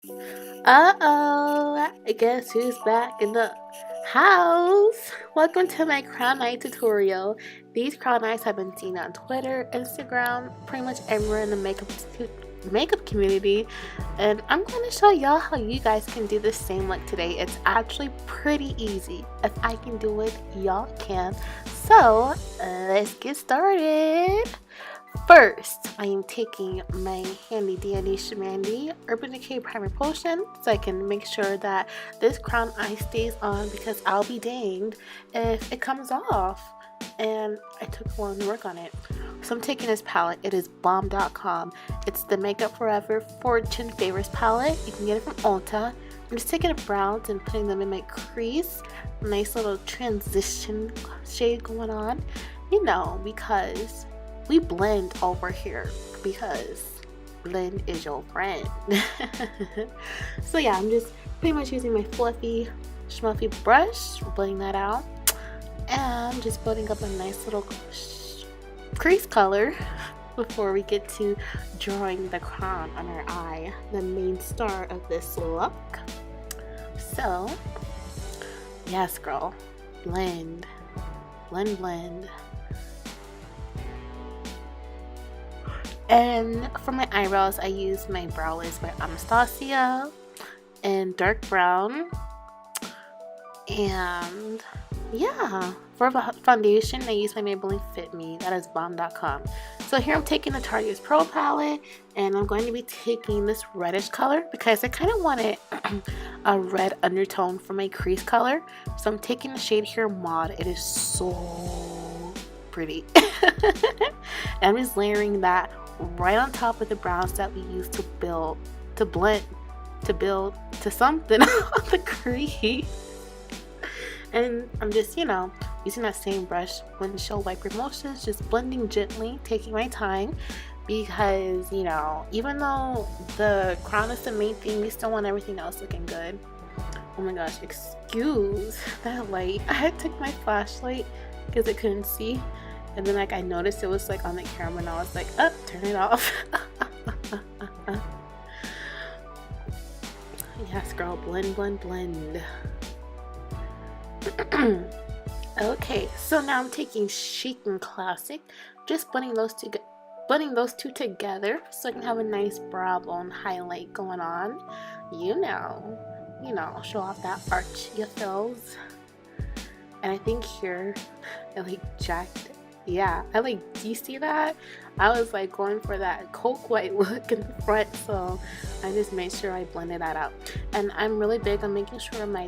Uh-oh, I guess who's back in the house? Welcome to my crown eye tutorial. These crown eyes have been seen on Twitter, Instagram, pretty much everywhere in the makeup community, and I'm going to show y'all how you guys can do the same look today. It's actually pretty easy. If I can do it, y'all can. So let's get started. First, I am taking my handy dandy shemandy Urban Decay Primer Potion so I can make sure that this crown eye stays on, because I'll be danged if it comes off. And I took long to work on it. So I'm taking this palette. It is bomb.com. It's the Makeup Forever Fortune Favorites palette. You can get it from Ulta. I'm just taking the browns and putting them in my crease. Nice little transition shade going on. You know, because we blend over here, because blend is your friend. So yeah, I'm just pretty much using my fluffy schmuffy brush, blending that out, and just building up a nice little crease color before we get to drawing the crown on our eye, the main star of this look. So yes, girl, blend, blend, blend. And for my eyebrows, I use my brow lace by Anastasia in dark brown. And yeah, for foundation, I use my Maybelline Fit Me. That is bomb.com. So here I'm taking the Tartiest Pro palette, and I'm going to be taking this reddish color because I kind of wanted a red undertone for my crease color. So I'm taking the shade here, Mod. It is so pretty. And I'm just layering that right on top of the browns that we use to build to something on the crease. And I'm just, using that same brush, windshield wiper motions, just blending gently, taking my time, because even though the crown is the main thing, we still want everything else looking good. Oh my gosh, excuse that light. I took my flashlight because I couldn't see. And then I noticed it was on the camera, and I was like, oh, turn it off. Yes, girl, blend, blend, blend. Okay, so now I'm taking Chic and Classic, just blending those two together so I can have a nice brow bone highlight going on. Show off that arch you feels. And I think here I jacked. Yeah, do you see that? I was going for that coke white look in the front, so I just made sure I blended that out. And I'm really big on making sure my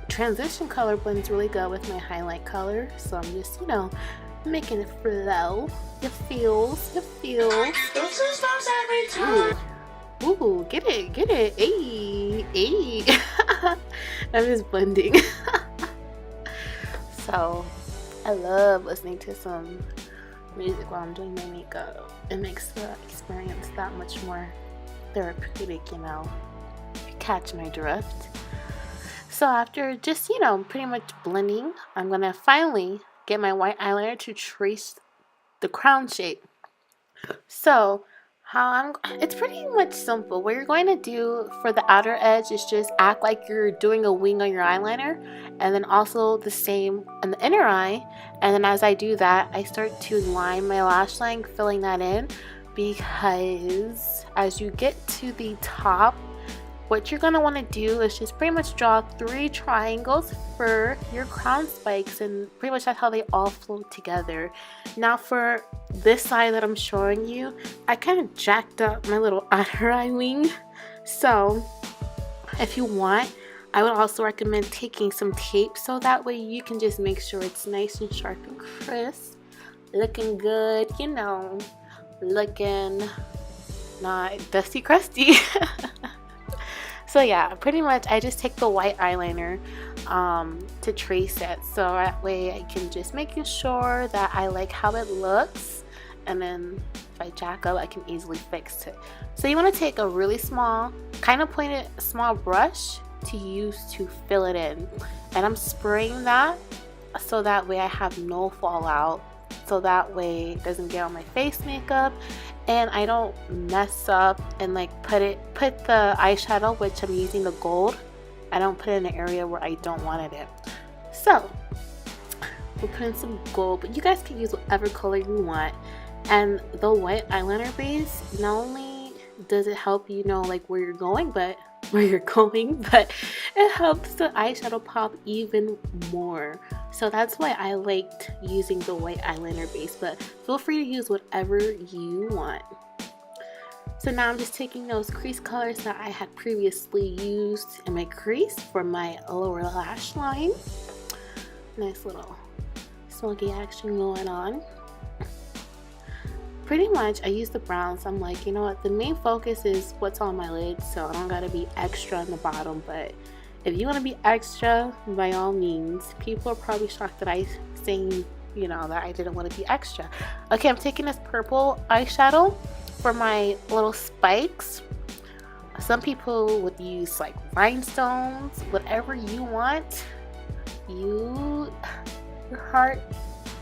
transition color blends really good with my highlight color, so I'm just, making it flow. It feels. Ooh, get it, ayy. I'm just blending. So I love listening to some music while I'm doing my makeup. It makes the experience that much more therapeutic, Catch my drift. So after just, pretty much blending, I'm gonna finally get my white eyeliner to trace the crown shape. So it's pretty much simple. What you're going to do for the outer edge is just act like you're doing a wing on your eyeliner, and then also the same in the inner eye. And then as I do that, I start to line my lash line, filling that in, because as you get to the top, what you're going to want to do is just pretty much draw 3 triangles for your crown spikes, and pretty much that's how they all flow together. Now for this side that I'm showing you, I kind of jacked up my little outer eye wing. So if you want, I would also recommend taking some tape so that way you can just make sure it's nice and sharp and crisp. Looking good, looking not dusty crusty. So yeah, pretty much I just take the white eyeliner to trace it, so that way I can just making sure that I like how it looks, and then if I jack up, I can easily fix it. So you want to take a really small, kind of pointed small brush to use to fill it in, and I'm spraying that so that way I have no fallout so that way it doesn't get on my face makeup and I don't mess up and like put the eyeshadow, which I'm using the gold, I don't put it in an area where I don't want it. So we'll put in some gold, but you guys can use whatever color you want. And the white eyeliner base, not only does it help you know like where you're going, but it helps the eyeshadow pop even more. So that's why I liked using the white eyeliner base, but feel free to use whatever you want. So now I'm just taking those crease colors that I had previously used in my crease for my lower lash line. Nice little smoky action going on. Pretty much I use the browns. I'm like, you know what, the main focus is what's on my lid, so I don't gotta be extra on the bottom. But if you want to be extra, by all means. People are probably shocked that I saying, you know, that I didn't want to be extra. Okay, I'm taking this purple eyeshadow for my little spikes. Some people would use like rhinestones, whatever you want. Your heart,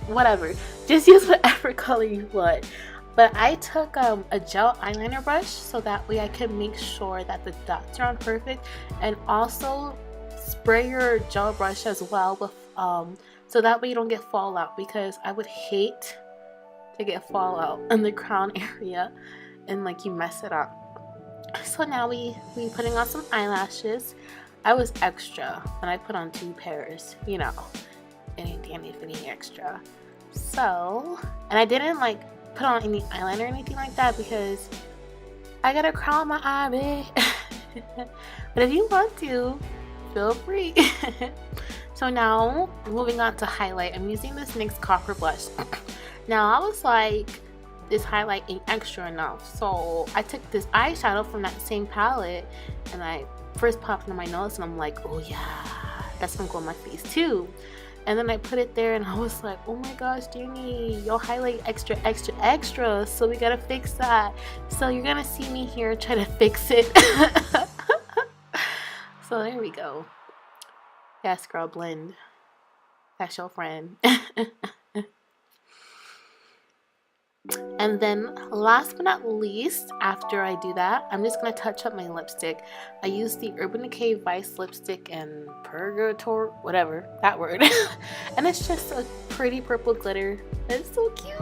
whatever, just use whatever color you want. But I took a gel eyeliner brush so that way I can make sure that the dots are on perfect, and also spray your gel brush as well with so that way you don't get fallout, because I would hate to get fallout in the crown area and like you mess it up. So now we putting on some eyelashes. I was extra and I put on 2 pairs, you know, anything extra. So, and I didn't like put on any eyeliner or anything like that because I gotta crown my eye, babe. But if you want to, feel free. So now moving on to highlight, I'm using this NYX Copper Blush. Now I was like, this highlight ain't extra enough, so I took this eyeshadow from that same palette and I first popped into my nose and I'm like, oh yeah, that's gonna go on my face too. And then I put it there and I was like, oh my gosh, Dani, your highlight extra, so we gotta fix that. So you're gonna see me here try to fix it. So there we go. Yes, girl, blend. That's your friend. And then last but not least, after I do that, I'm just going to touch up my lipstick. I use the Urban Decay Vice lipstick and Purgatory, whatever, that word. And it's just a pretty purple glitter. It's so cute.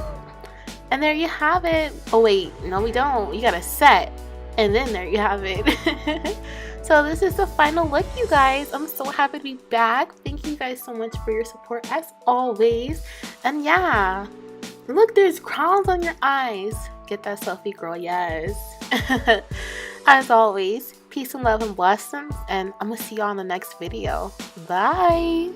And there you have it. Oh wait, no we don't. You got to set. And then there you have it. So this is the final look, you guys. I'm so happy to be back. Thank you guys so much for your support as always. And yeah. Look, there's crowns on your eyes. Get that selfie, girl. Yes. As always, peace and love and blessings. And I'm going to see you on the next video. Bye.